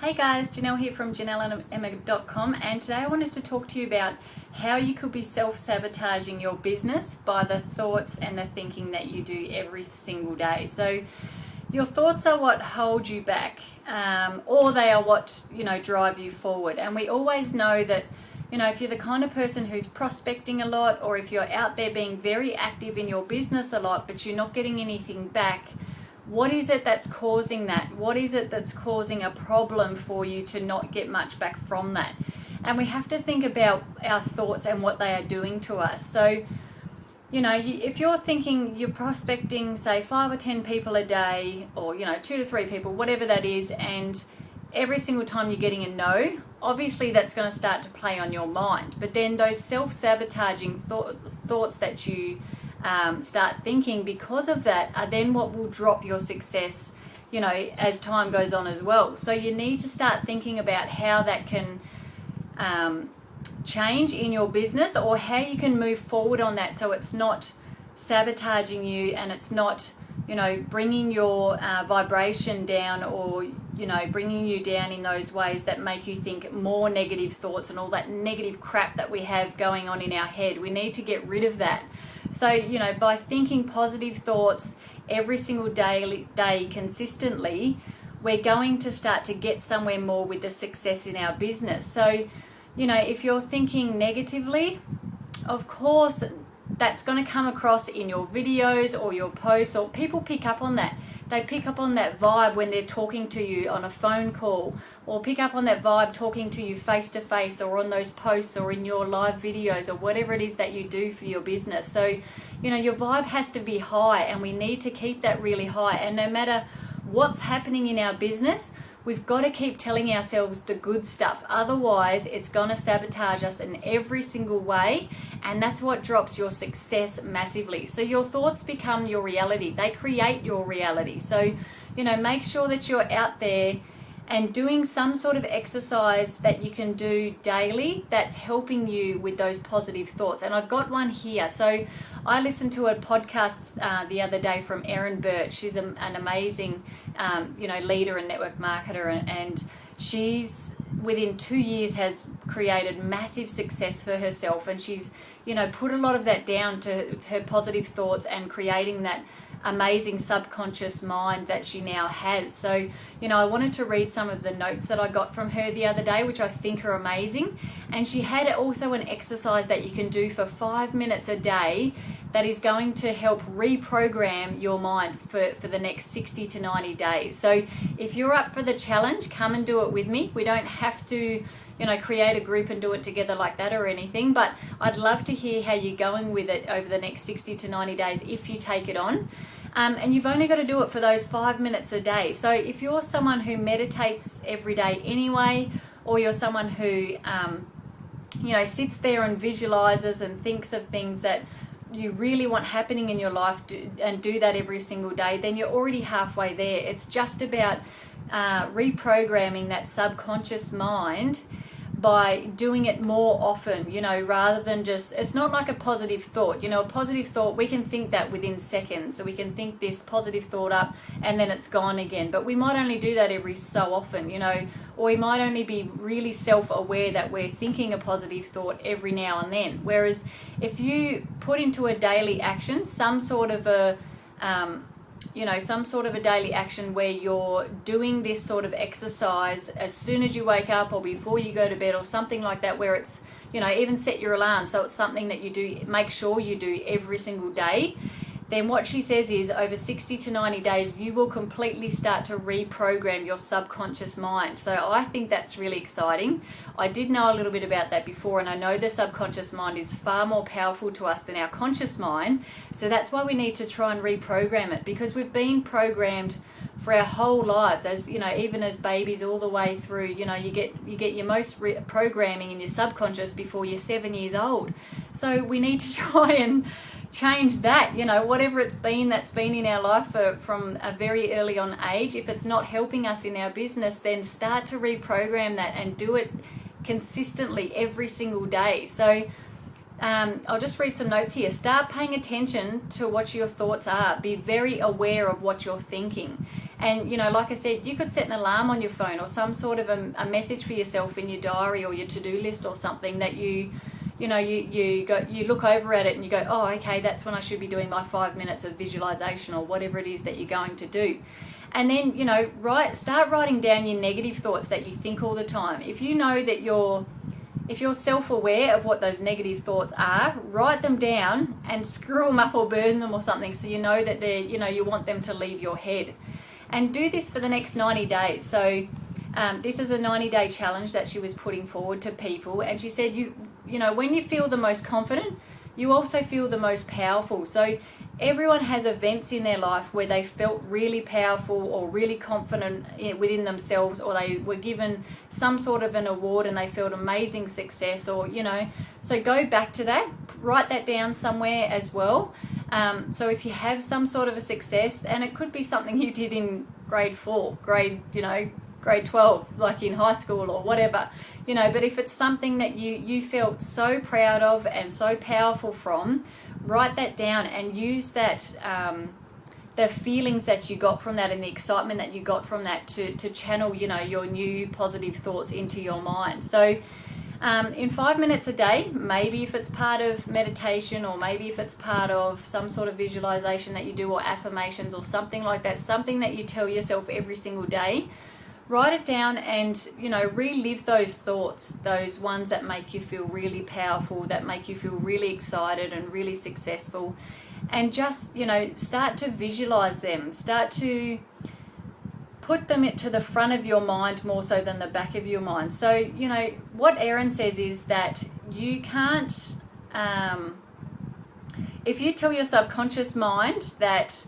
Hey guys, Janelle here from janelleandemma.com, and today I wanted to talk to you about how you could be self-sabotaging your business by the thoughts and the thinking that you do every single day. So your thoughts are what hold you back, or they are what drive you forward. And we always know that if you're the kind of person who's prospecting a lot, or if you're out there being very active in your business a lot but you're not getting anything back, what is it that's causing that? What is it that's causing a problem for you to not get much back from that? And we have to think about our thoughts and what they are doing to us. So, if you're thinking you're prospecting, say, 5 or 10 people a day, or 2 to 3 people, whatever that is, and every single time you're getting a no, obviously that's going to start to play on your mind. But then those self-sabotaging thoughts that you start thinking because of that are then what will drop your success as time goes on as well. So you need to start thinking about how that can change in your business, or how you can move forward on that so it's not sabotaging you and it's not bringing your vibration down, or bringing you down in those ways that make you think more negative thoughts and all that negative crap that we have going on in our head. We need to get rid of that. So, by thinking positive thoughts every single day consistently, we're going to start to get somewhere more with the success in our business. So, if you're thinking negatively, of course, that's going to come across in your videos or your posts, or people pick up on that. They pick up on that vibe when they're talking to you on a phone call, or pick up on that vibe talking to you face to face, or on those posts, or in your live videos, or whatever it is that you do for your business. So, your vibe has to be high, and we need to keep that really high. And no matter what's happening in our business, we've got to keep telling ourselves the good stuff. Otherwise, it's going to sabotage us in every single way, and that's what drops your success massively. So your thoughts become your reality. They create your reality. So, make sure that you're out there and doing some sort of exercise that you can do daily that's helping you with those positive thoughts. And I've got one here. So I listened to a podcast the other day from Erin Birch. She's an amazing leader and network marketer, and she's within 2 years has created massive success for herself, and she's put a lot of that down to her positive thoughts and creating that amazing subconscious mind that she now has. So I wanted to read some of the notes that I got from her the other day, which I think are amazing. And she had also an exercise that you can do for 5 minutes a day that is going to help reprogram your mind for the next 60 to 90 days. So if you're up for the challenge, come and do it with me. We don't have to create a group and do it together like that or anything, but I'd love to hear how you're going with it over the next 60 to 90 days if you take it on. And you've only got to do it for those 5 minutes a day. So if you're someone who meditates every day anyway, or you're someone who sits there and visualizes and thinks of things that you really want happening in your life, and do that every single day, then you're already halfway there. It's just about reprogramming that subconscious mind by doing it more often, rather than just, it's not like a positive thought. A positive thought, we can think that within seconds. So we can think this positive thought up and then it's gone again. But we might only do that every so often, or we might only be really self-aware that we're thinking a positive thought every now and then. Whereas if you put into a daily action some sort of a daily action where you're doing this sort of exercise as soon as you wake up or before you go to bed, or something like that, where it's, even set your alarm so it's something that you do, make sure you do every single day, then what she says is over 60 to 90 days, you will completely start to reprogram your subconscious mind. So I think that's really exciting. I did know a little bit about that before, and I know the subconscious mind is far more powerful to us than our conscious mind. So that's why we need to try and reprogram it, because we've been programmed for our whole lives, as even as babies all the way through. You get your most programming in your subconscious before you're 7 years old. So we need to try and change that, whatever it's been that's been in our life from a very early on age. If it's not helping us in our business, then start to reprogram that and do it consistently every single day. So I'll just read some notes here. Start paying attention to what your thoughts are. Be very aware of what you're thinking. And, you know, like I said, you could set an alarm on your phone or some sort of a message for yourself in your diary or your to-do list or something that you look over at it and you go, oh, okay, that's when I should be doing my 5 minutes of visualization or whatever it is that you're going to do. And then, you know, start writing down your negative thoughts that you think all the time. If you know that if you're self-aware of what those negative thoughts are, write them down and screw them up or burn them or something, so you know that you want them to leave your head. And do this for the next 90 days. So this is a 90-day challenge that she was putting forward to people, and she said, you know, when you feel the most confident, you also feel the most powerful. So everyone has events in their life where they felt really powerful or really confident within themselves, or they were given some sort of an award and they felt amazing success, or, you know, so go back to that, write that down somewhere as well. So if you have some sort of a success, and it could be something you did in grade 4, grade 12, like in high school or whatever, you know, but if it's something that you felt so proud of and so powerful from, write that down and use that, the feelings that you got from that and the excitement that you got from that to channel, you know, your new positive thoughts into your mind. So in 5 minutes a day, maybe if it's part of meditation, or maybe if it's part of some sort of visualization that you do, or affirmations or something like that, something that you tell yourself every single day, write it down and, you know, relive those thoughts, those ones that make you feel really powerful, that make you feel really excited and really successful, and just, you know, start to visualize them, start to put them to the front of your mind more so than the back of your mind. So, you know, what Erin says is that you can't, if you tell your subconscious mind that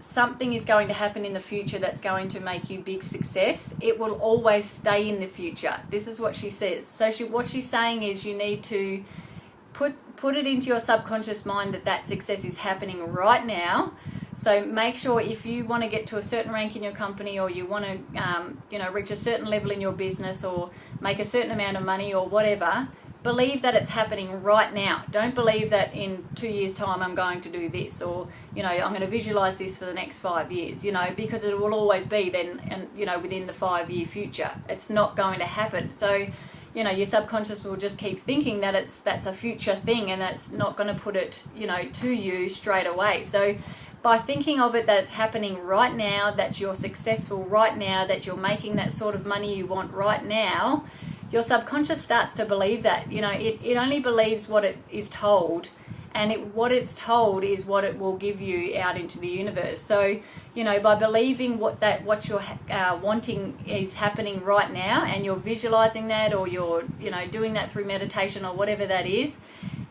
something is going to happen in the future that's going to make you big success, it will always stay in the future. This is what she says. So what she's saying is you need to put it into your subconscious mind that success is happening right now. So make sure if you want to get to a certain rank in your company, or you want to you know, reach a certain level in your business, or make a certain amount of money or whatever, believe that it's happening right now. Don't believe that in 2 years' time I'm going to do this, or, you know, I'm going to visualize this for the next 5 years, you know, because it will always be then, and, you know, within the 5-year future. It's not going to happen. So, you know, your subconscious will just keep thinking that that's a future thing, and that's not going to put it, you know, to you straight away. So by thinking of it that it's happening right now, that you're successful right now, that you're making that sort of money you want right now, your subconscious starts to believe that. You know, it only believes what it is told, and what it's told is what it will give you out into the universe. So, you know, by believing what you're wanting is happening right now, and you're visualizing that, or you're, you know, doing that through meditation or whatever that is,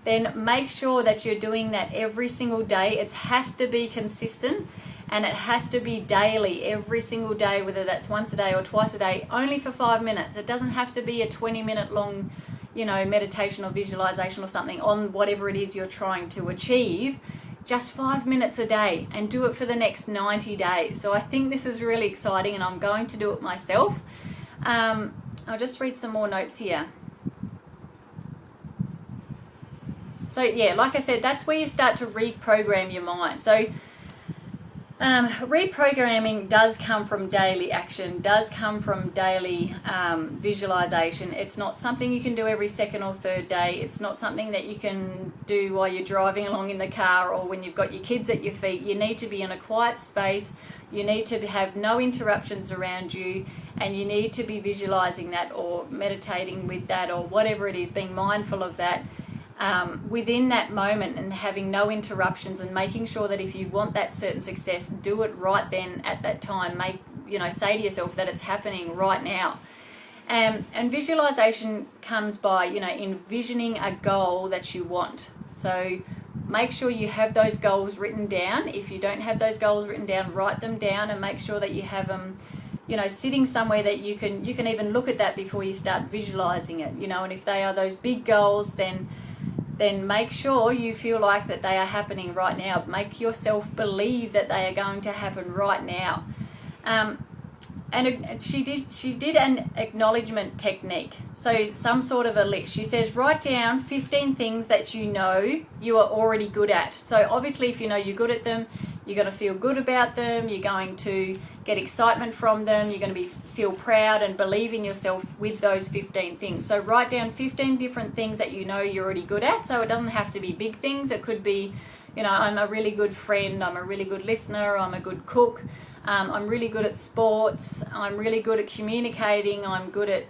then make sure that you're doing that every single day. It has to be consistent, and it has to be daily, every single day, whether that's once a day or twice a day, only for 5 minutes. It doesn't have to be a 20-minute long, you know, meditation or visualization or something on whatever it is you're trying to achieve. Just 5 minutes a day, and do it for the next 90 days. So I think this is really exciting, and I'm going to do it myself. I'll just read some more notes here. So yeah, like I said, that's where you start to reprogram your mind. So reprogramming does come from daily action, does come from daily visualization. It's not something you can do every second or third day. It's not something that you can do while you're driving along in the car, or when you've got your kids at your feet. You need to be in a quiet space. You need to have no interruptions around you, and you need to be visualizing that, or meditating with that, or whatever it is, being mindful of that. Within that moment, and having no interruptions, and making sure that if you want that certain success, do it right then at that time. Say to yourself that it's happening right now. And visualization comes by, envisioning a goal that you want. So make sure you have those goals written down. If you don't have those goals written down, write them down, and make sure that you have them, sitting somewhere that you can even look at that before you start visualizing it. And if they are those big goals, then make sure you feel like that they are happening right now. Make yourself believe that they are going to happen right now. And she did an acknowledgement technique. So some sort of a list. She says, write down 15 things that you know you are already good at. So obviously if you know you're good at them, you're going to feel good about them. You're going to, get excitement from them. You're going to feel proud and believe in yourself with those 15 things. So write down 15 different things that you know you're already good at. So it doesn't have to be big things. It could be, I'm a really good friend, I'm a really good listener, I'm a good cook, I'm really good at sports, I'm really good at communicating, I'm good at,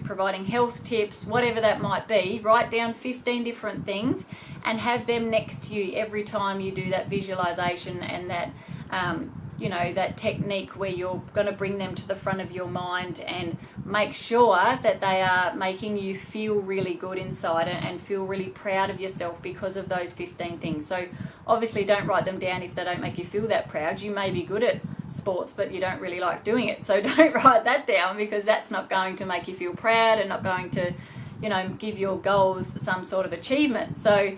providing health tips, whatever that might be. Write down 15 different things and have them next to you every time you do that visualization and that, that technique where you're going to bring them to the front of your mind and make sure that they are making you feel really good inside and feel really proud of yourself because of those 15 things. So obviously don't write them down if they don't make you feel that proud. You may be good at sports but you don't really like doing it, so don't write that down, because that's not going to make you feel proud and not going to give your goals some sort of achievement. So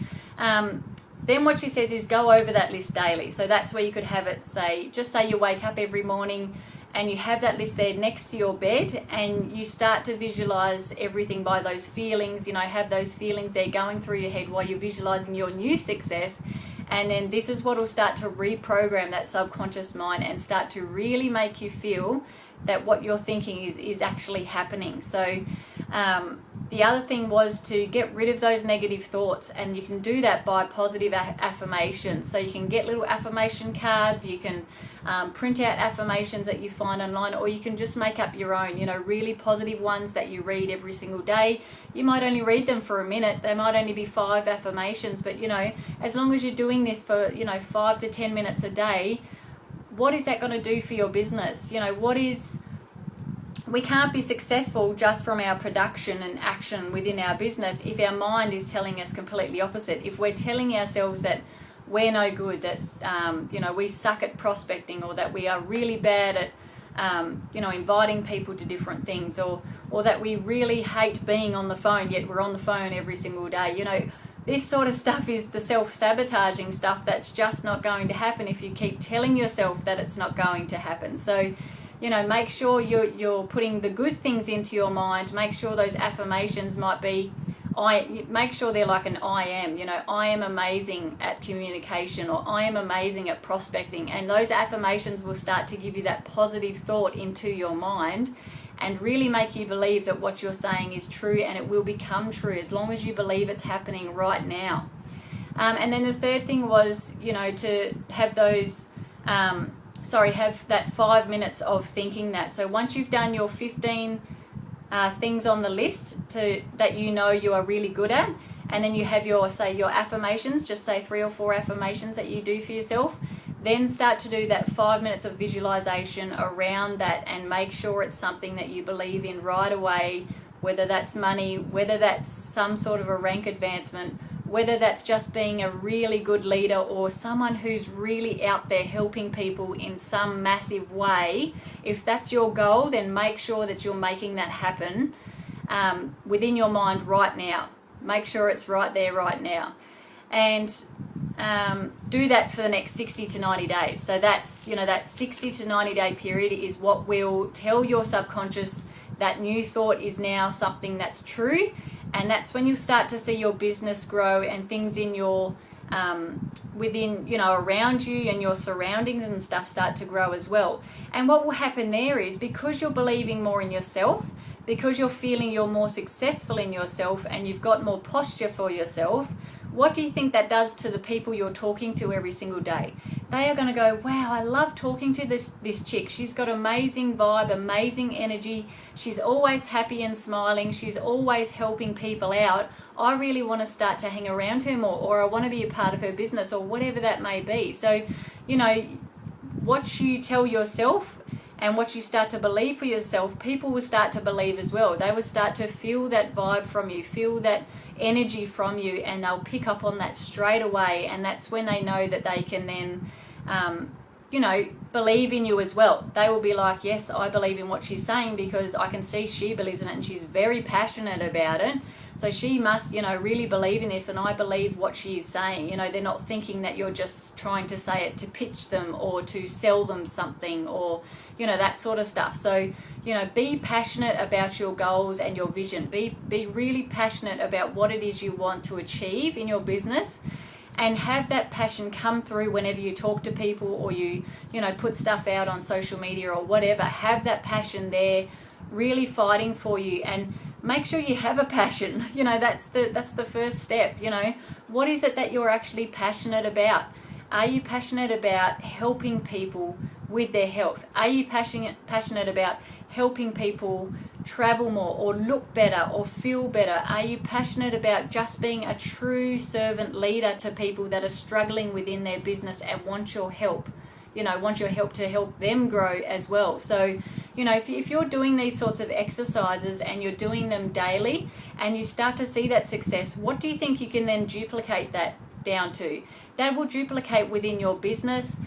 then what she says is go over that list daily. So that's where you could have it, say you wake up every morning and you have that list there next to your bed, and you start to visualize everything by those feelings. Have those feelings there going through your head while you're visualizing your new success. And then this is what will start to reprogram that subconscious mind and start to really make you feel that what you're thinking is actually happening. So the other thing was to get rid of those negative thoughts, and you can do that by positive affirmations. So you can get little affirmation cards, you can print out affirmations that you find online, or you can just make up your own, really positive ones that you read every single day. You might only read them for a minute, they might only be 5 affirmations, but as long as you're doing this for 5 to 10 minutes a day, what is that going to do for your business? We can't be successful just from our production and action within our business if our mind is telling us completely opposite. If we're telling ourselves that we're no good, that we suck at prospecting, or that we are really bad at inviting people to different things, or that we really hate being on the phone, yet we're on the phone every single day. This sort of stuff is the self-sabotaging stuff that's just not going to happen if you keep telling yourself that it's not going to happen. So make sure you're putting the good things into your mind. Make sure those affirmations might be, make sure they're like an I am. I am amazing at communication, or I am amazing at prospecting. And those affirmations will start to give you that positive thought into your mind and really make you believe that what you're saying is true, and it will become true as long as you believe it's happening right now. And then the third thing was, to have those... have that 5 minutes of thinking that. So once you've done your 15 things on the list that you are really good at, and then you have your affirmations, just say 3 or 4 affirmations that you do for yourself, then start to do that 5 minutes of visualization around that, and make sure it's something that you believe in right away, whether that's money, whether that's some sort of a rank advancement, whether that's just being a really good leader or someone who's really out there helping people in some massive way. If that's your goal, then make sure that you're making that happen within your mind right now. Make sure it's right there right now. And do that for the next 60 to 90 days. So that's, that 60 to 90 day period is what will tell your subconscious that new thought is now something that's true. And that's when you start to see your business grow and things in your within around you and your surroundings and stuff start to grow as well. And what will happen there is, because you're believing more in yourself, because you're feeling you're more successful in yourself and you've got more posture for yourself, what do you think that does to the people you're talking to every single day? They are going to go, wow, I love talking to this chick. She's got amazing vibe, amazing energy. She's always happy and smiling. She's always helping people out. I really want to start to hang around her more, or I want to be a part of her business, or whatever that may be. So, what you tell yourself and what you start to believe for yourself, people will start to believe as well. They will start to feel that vibe from you, feel that energy from you, and they'll pick up on that straight away. And that's when they know that they can then, believe in you as well. They will be like, yes, I believe in what she's saying, because I can see she believes in it and she's very passionate about it. So she must, really believe in this, and I believe what she is saying. They're not thinking that you're just trying to say it to pitch them or to sell them something, or, that sort of stuff. So, be passionate about your goals and your vision. Be really passionate about what it is you want to achieve in your business. and have that passion come through whenever you talk to people, or you know, put stuff out on social media or whatever. Have that passion there really fighting for you, and make sure you have a passion. You know, that's the first step. You know, what is it that you're actually passionate about? Are you passionate about helping people with their health? Are you passionate about helping people travel more or look better or feel better? Are you passionate about just being a true servant leader to people that are struggling within their business and want your help? You know, want your help to help them grow as well. So, you know, if you're doing these sorts of exercises and you're doing them daily and you start to see that success, what do you think you can then duplicate that down to? That will duplicate within your business.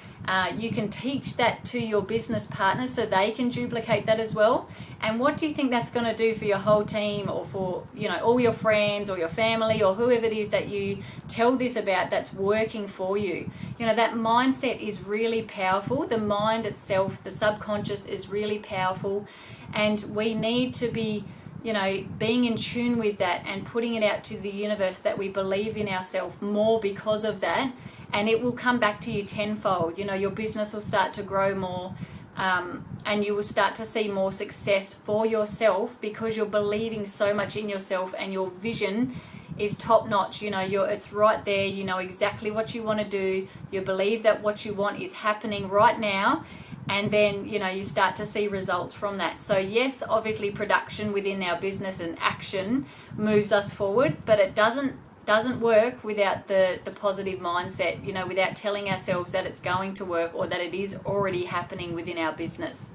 You can teach that to your business partners so they can duplicate that as well. And what do you think that's going to do for your whole team, or for, you know, all your friends or your family or whoever it is that you tell this about that's working for you? You know, that mindset is really powerful. The mind itself, the subconscious, is really powerful, and we need to be, you know, being in tune with that and putting it out to the universe that we believe in ourselves more because of that, and it will come back to you tenfold. You know, your business will start to grow more, and you will start to see more success for yourself because you're believing so much in yourself, and your vision is top notch. You know, it's right there. You know exactly what you want to do. You believe that what you want is happening right now, and then, you know, you start to see results from that. So yes, obviously production within our business and action moves us forward, but it doesn't work without the positive mindset, you know, without telling ourselves that it's going to work or that it is already happening within our business.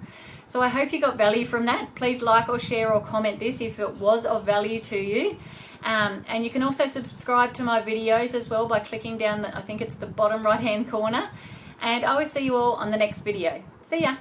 So I hope you got value from that. Please like or share or comment this if it was of value to you. And you can also subscribe to my videos as well by clicking down I think it's the bottom right hand corner. And I will see you all on the next video. See ya.